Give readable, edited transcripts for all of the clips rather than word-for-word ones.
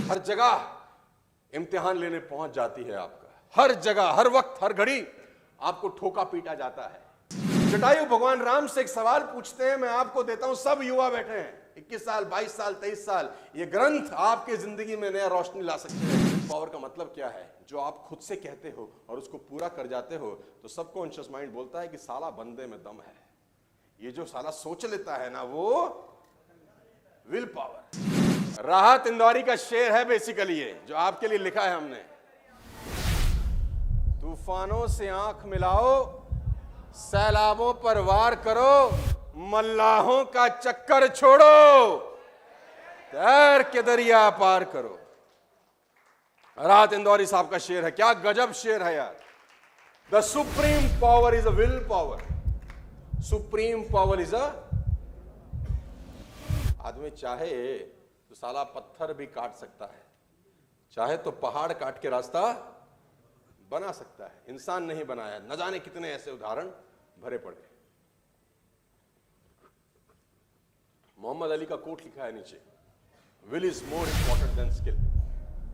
हर जगह इम्तिहान लेने पहुंच जाती है आपका, हर जगह, हर वक्त, हर घड़ी आपको ठोका पीटा जाता है। जटायु भगवान राम से एक सवाल पूछते हैं, मैं आपको देता हूं, सब युवा बैठे हैं, 21 साल, 22 साल, 23 साल, ये ग्रंथ आपके जिंदगी में नया रोशनी ला सकते हैं। पावर का मतलब क्या है? जो आप खुद से कहते हो और उसको पूरा कर जाते हो, तो सबकॉन्शियस माइंड बोलता है कि साला बंदे में दम है। ये जो साला सोच लेता है ना, वो विल पावर। राहत इंदौरी का शेर है बेसिकली, ये जो आपके लिए लिखा है हमने। तूफानों से आंख मिलाओ, सैलाबों पर वार करो, मल्लाहों का चक्कर छोड़ो, तैर के दरिया पार करो। राहत इंदौरी साहब का शेर है, क्या गजब शेर है यार। The supreme power is a will power. Supreme power is a, आदमी चाहे तो साला पत्थर भी काट सकता है, चाहे तो पहाड़ काट के रास्ता बना सकता है। इंसान नहीं बनाया, न जाने कितने ऐसे उदाहरण भरे पड़े। मोहम्मद अली का कोट लिखा है नीचे, will is more important than skill.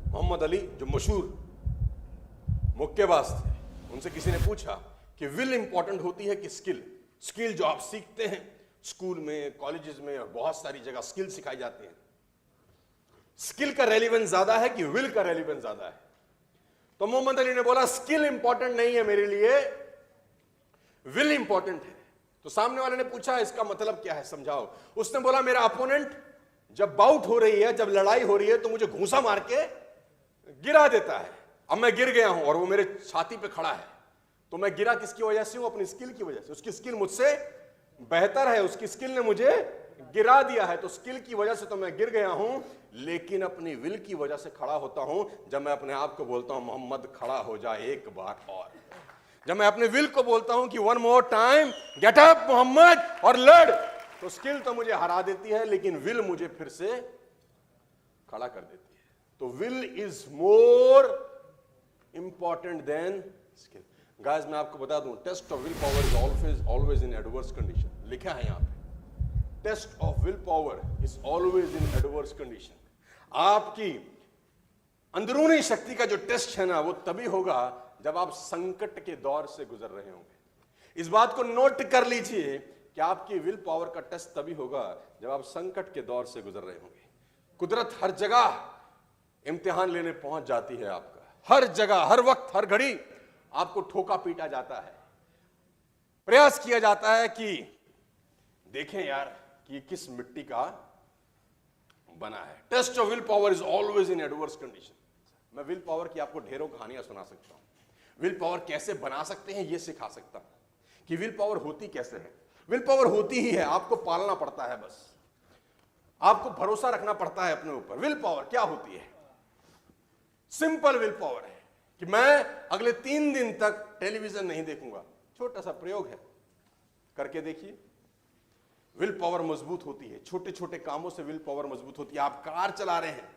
Muhammad Ali जो मशहूर मुक्केबाज थे, उनसे किसी ने पूछा कि विल इंपॉर्टेंट होती है कि स्किल? स्किल जो आप सीखते हैं स्कूल में, कॉलेजेस में और बहुत सारी जगह स्किल सिखाई जाती है, स्किल का रेलिवेंस ज्यादा है कि विल का रेलिवेंस ज्यादा है? तो मोहम्मद अली ने बोला स्किल इंपॉर्टेंट नहीं है मेरे लिए, विल इंपॉर्टेंट है। तो सामने वाले ने पूछा इसका मतलब क्या है, समझाओ। उसने बोला मेरा अपोनेंट जब बाउट हो रही है, जब लड़ाई हो रही है, तो मुझे घूंसा मार के गिरा देता है। अब मैं गिर गया हूं और वो मेरे छाती पे खड़ा है, तो मैं गिरा किसकी वजह से हूं? अपनी स्किल की वजह से। उसकी स्किल मुझसे बेहतर है, उसकी स्किल ने मुझे गिरा दिया है, तो स्किल की वजह से तो मैं गिर गया हूं, लेकिन अपनी विल की वजह से खड़ा होता हूं। जब मैं अपने आप को बोलता हूं मोहम्मद खड़ा हो जा एक बार और, जब मैं अपने विल को बोलता हूं कि one more time get up Muhammad और लड़, तो स्किल तो मुझे हरा देती है, लेकिन विल मुझे फिर से खड़ा कर देती है। तो will is more important than skill. Guys मैं आपको बता दूं, test of will power is always in adverse condition. लिखा है यहां पे, test of will power is always in adverse condition. आपकी अंदरूनी शक्ति का जो टेस्ट है ना, वो तभी होगा जब आप संकट के दौर से गुजर रहे होंगे। इस बात को नोट कर लीजिए कि आपकी विल पावर का टेस्ट तभी होगा जब आप संकट के दौर से गुजर रहे होंगे। कुदरत हर जगह इम्तिहान लेने पहुंच जाती है आपका, हर जगह, हर वक्त, हर घड़ी आपको ठोका पीटा जाता है। प्रयास किया जाता है कि देखें यार कि किस मिट्टी का बना है। Test of will power is always in adverse condition. मैं विल पावर की आपको ढेरों कहानियां सुना सकता हूं। विल पावर कैसे बना सकते हैं ये सिखा सकता हूं कि विल पावर होती कैसे है। विल पावर होती ही है, आपको पालना पड़ता है, बस आपको भरोसा रखना पड़ता है अपने ऊपर। विल पावर क्या होती है? सिंपल विल पावर है कि मैं अगले 3 दिन तक टेलीविजन नहीं देखूंगा। छोटा सा प्रयोग है, करके देखिए। विल पावर मजबूत होती है, छोटे छोटे कामों से विल पावर मजबूत होती है। आप कार चला रहे हैं,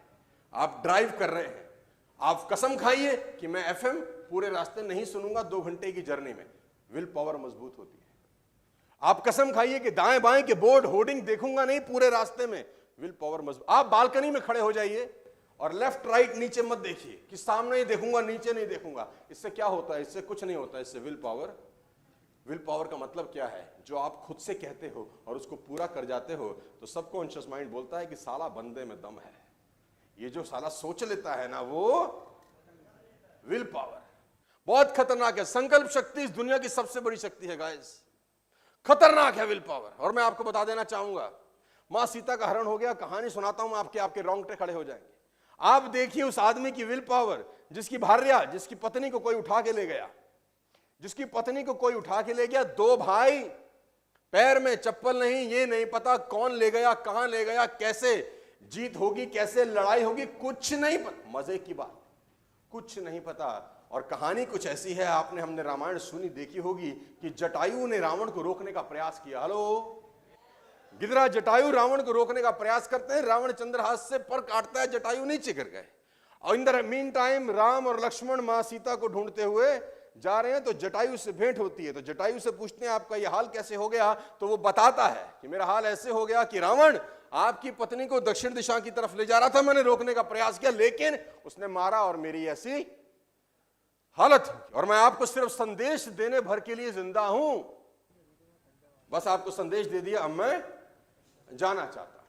आप ड्राइव कर रहे हैं, आप कसम खाइए कि मैं एफएम पूरे रास्ते नहीं सुनूंगा 2 घंटे की जर्नी में, विल पावर मजबूत होती है। आप कसम खाइए कि दाएं बाएं के बोर्ड होर्डिंग देखूंगा नहीं पूरे रास्ते में, विल पावर मजबूत। आप बालकनी में खड़े हो जाइए और लेफ्ट राइट नीचे मत देखिए कि सामने ही देखूंगा नीचे नहीं देखूंगा। इससे क्या होता है? इससे कुछ नहीं होता। इससे विल पावर का मतलब क्या है? जो आप खुद से कहते हो और उसको पूरा कर जाते हो, तो सबकॉन्शियस माइंड बोलता है कि साला बंदे में दम है। ये जो साला सोच लेता है ना, वो विल पावर बहुत खतरनाक है। संकल्प शक्ति इस दुनिया की सबसे बड़ी शक्ति है गाइस, खतरनाक है विल पावर। और मैं आपको बता देना चाहूंगा, मां सीता का हरण हो गया, कहानी सुनाता हूं मैं, आपके रोंगटे खड़े हो जाएंगे। आप देखिए उस आदमी की विल पावर, जिसकी भार्या, जिसकी पत्नी को कोई उठा के ले गया, जिसकी पत्नी को कोई उठा के ले गया। 2 भाई, पैर में चप्पल नहीं, ये नहीं पता कौन ले गया, कहां ले गया, कैसे जीत होगी, कैसे लड़ाई होगी, कुछ नहीं पता। मजे की बात, कुछ नहीं पता। और कहानी कुछ ऐसी है, हमने रामायण सुनी देखी होगी कि जटायु ने रावण को रोकने का प्रयास किया। हेलो, गिदरा जटायु रावण को रोकने का प्रयास करते हैं, रावण चंद्रहास से पर काटता है, जटायु नीचे गिर गए। और in the mean time Ram और लक्ष्मण मां सीता को ढूंढते हुए जा रहे हैं, तो जटायु से भेंट होती है। तो जटायु से पूछते हैं आपका ये हाल कैसे हो गया? तो वो बताता है कि मेरा हाल ऐसे हो गया कि रावण आपकी पत्नी को दक्षिण दिशा की तरफ ले जा रहा था, मैंने रोकने का प्रयास किया, लेकिन उसने मारा और मेरी ऐसी हालत हुई। और मैं आपको सिर्फ संदेश देने भर के लिए जिंदा हूं, बस आपको संदेश दे दिया, अब मैं जाना चाहता हूं।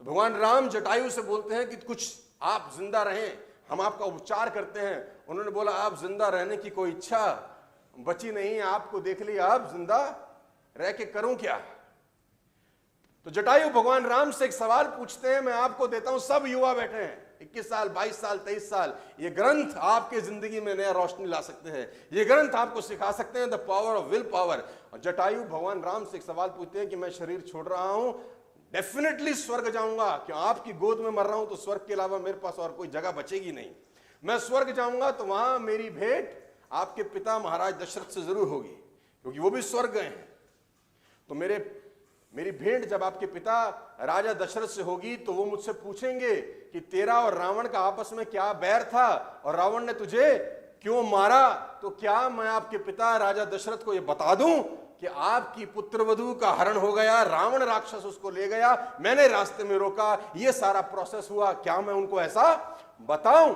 तो भगवान राम जटायु से बोलते हैं कि कुछ आप जिंदा रहें, हम आपका उपचार करते हैं। उन्होंने बोला आप जिंदा रहने की कोई इच्छा बची नहीं है, आपको देख लिया, आप जिंदा रह के करूं क्या? तो जटायु भगवान राम से एक सवाल पूछते हैं, मैं आपको देता हूं, सब युवा बैठे हैं, 21 साल 22 साल 23 साल, ये ग्रंथ आपके जिंदगी में नया रोशनी ला सकते हैं, ये ग्रंथ आपको सिखा सकते हैं the power of will power. और जटायु भगवान राम से एक सवाल पूछते हैं कि मैं शरीर छोड़ रहा हूं, डेफिनेटली स्वर्ग जाऊंगा, क्यों आपकी गोद में मर रहा हूं तो स्वर्ग के अलावा मेरे पास और कोई जगह बचेगी नहीं। मैं स्वर्ग जाऊंगा तो वहां मेरी भेंट आपके पिता महाराज दशरथ से जरूर होगी, क्योंकि वो भी स्वर्ग गए हैं। तो मेरी भेंट जब आपके पिता राजा दशरथ से होगी तो वो मुझसे पूछेंगे कि तेरा और रावण का आपस में क्या बैर था और रावण ने तुझे क्यों मारा। तो क्या मैं आपके पिता राजा दशरथ को ये बता दूं कि आपकी पुत्रवधू का हरण हो गया, रावण राक्षस उसको ले गया, मैंने रास्ते में रोका, ये सारा प्रोसेस हुआ, क्या मैं उनको ऐसा बताऊं?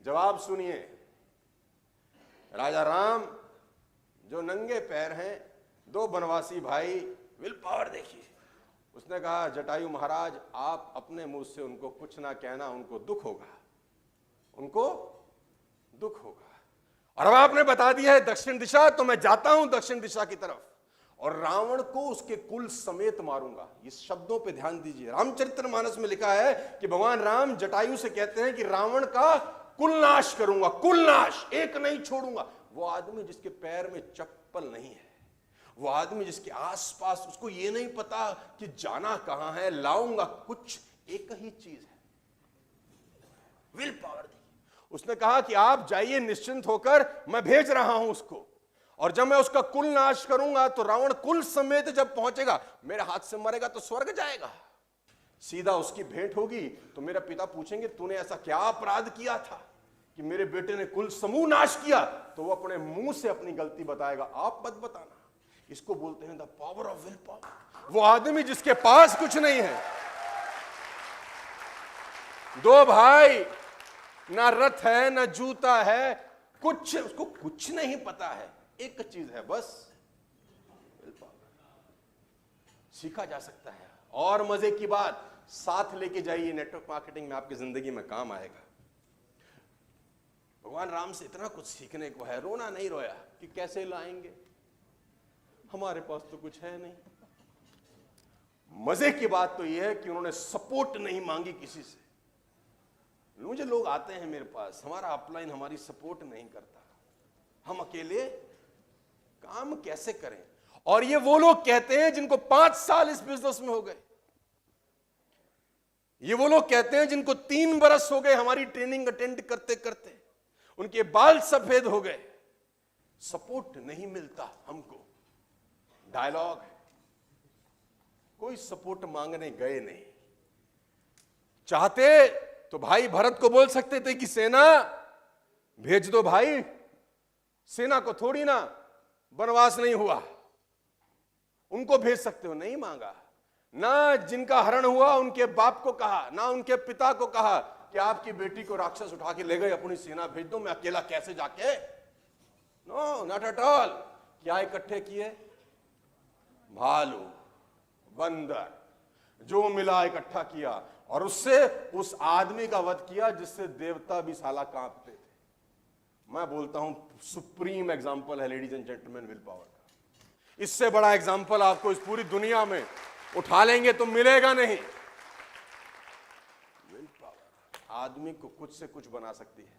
जवाब सुनिए। राजा राम जो नंगे पैर हैं, दो बनवासी भाई, विल पावर देखिए। उसने कहा जटायु महाराज आप अपने मुंह से उनको कुछ ना कहना, उनको दुख होगा, उनको दुख होगा। और अब आपने बता दिया है दक्षिण दिशा, तो मैं जाता हूं दक्षिण दिशा की तरफ और रावण को उसके कुल समेत मारूंगा। इस शब्दों पे ध्यान दीजिए। रामचरितमानस में लिखा है कि भगवान राम जटायु से कहते हैं कि रावण का कुल नाश करूंगा, कुल नाश, एक नहीं छोड़ूंगा। वो आदमी जिसके पैर में चप्पल नहीं है, वो आदमी जिसके आसपास उसको ये नहीं पता कि जाना कहां है, लाऊंगा कुछ, एक ही चीज है, विल पावर दी। उसने कहा कि आप जाइए निश्चिंत होकर, मैं भेज रहा हूं उसको, और जब मैं उसका कुल नाश करूंगा तो रावण कुल समेत जब पहुंचेगा, मेरे हाथ से मरेगा तो स्वर्ग जाएगा। सीधा उसकी भेंट होगी तो मेरा पिता पूछेंगे तूने ऐसा क्या अपराध किया था कि मेरे बेटे ने कुल समूह नाश किया? तो वो अपने मुंह से अपनी गलती बताएगा, आप मत बताना। इसको बोलते हैं the power of will power. वो आदमी जिसके पास कुछ नहीं है, दो भाई, ना रथ है ना जूता है, कुछ उसको कुछ नहीं पता है, एक चीज है बस, विल पावर। सीखा जा सकता है। और मजे की बात, साथ लेके जाइए, नेटवर्क मार्केटिंग में आपकी जिंदगी में काम आएगा। भगवान राम से इतना कुछ सीखने को है। रोना नहीं रोया कि कैसे लाएंगे, हमारे पास तो कुछ है नहीं। मजे की बात तो यह है कि उन्होंने सपोर्ट नहीं मांगी किसी से। मुझे लोग आते हैं मेरे पास, हमारा अपलाइन हमारी सपोर्ट नहीं करता, हम अकेले काम कैसे करें? और ये वो लोग कहते हैं जिनको 5 साल इस बिजनेस में हो गए, ये वो लोग कहते हैं जिनको 3 बरस हो गए हमारी ट्रेनिंग अटेंड करते करते, उनके बाल सफेद हो गए। सपोर्ट नहीं मिलता हमको। डायलॉग है, कोई सपोर्ट मांगने गए नहीं। चाहते तो भाई भरत को बोल सकते थे कि सेना भेज दो भाई, सेना को थोड़ी ना वनवास नहीं हुआ, उनको भेज सकते हो, नहीं मांगा। ना जिनका हरण हुआ उनके बाप को कहा, ना उनके पिता को कहा कि आपकी बेटी को राक्षस उठा के ले गए, अपनी सेना भेज दो, मैं अकेला कैसे जाके। No, not at all. क्या इकट्ठे किए? भालू, बंदर, जो मिला इकट्ठा किया, और उससे उस आदमी का वध किया जिससे देवता भी साला कांपते थे। मैं बोलता हूं सुप्रीम एग्जाम्पल है ladies and gentleman will power का। इससे बड़ा एग्जाम्पल आपको इस पूरी दुनिया में उठा लेंगे तो मिलेगा नहीं। विल पावर आदमी को कुछ से कुछ बना सकती है।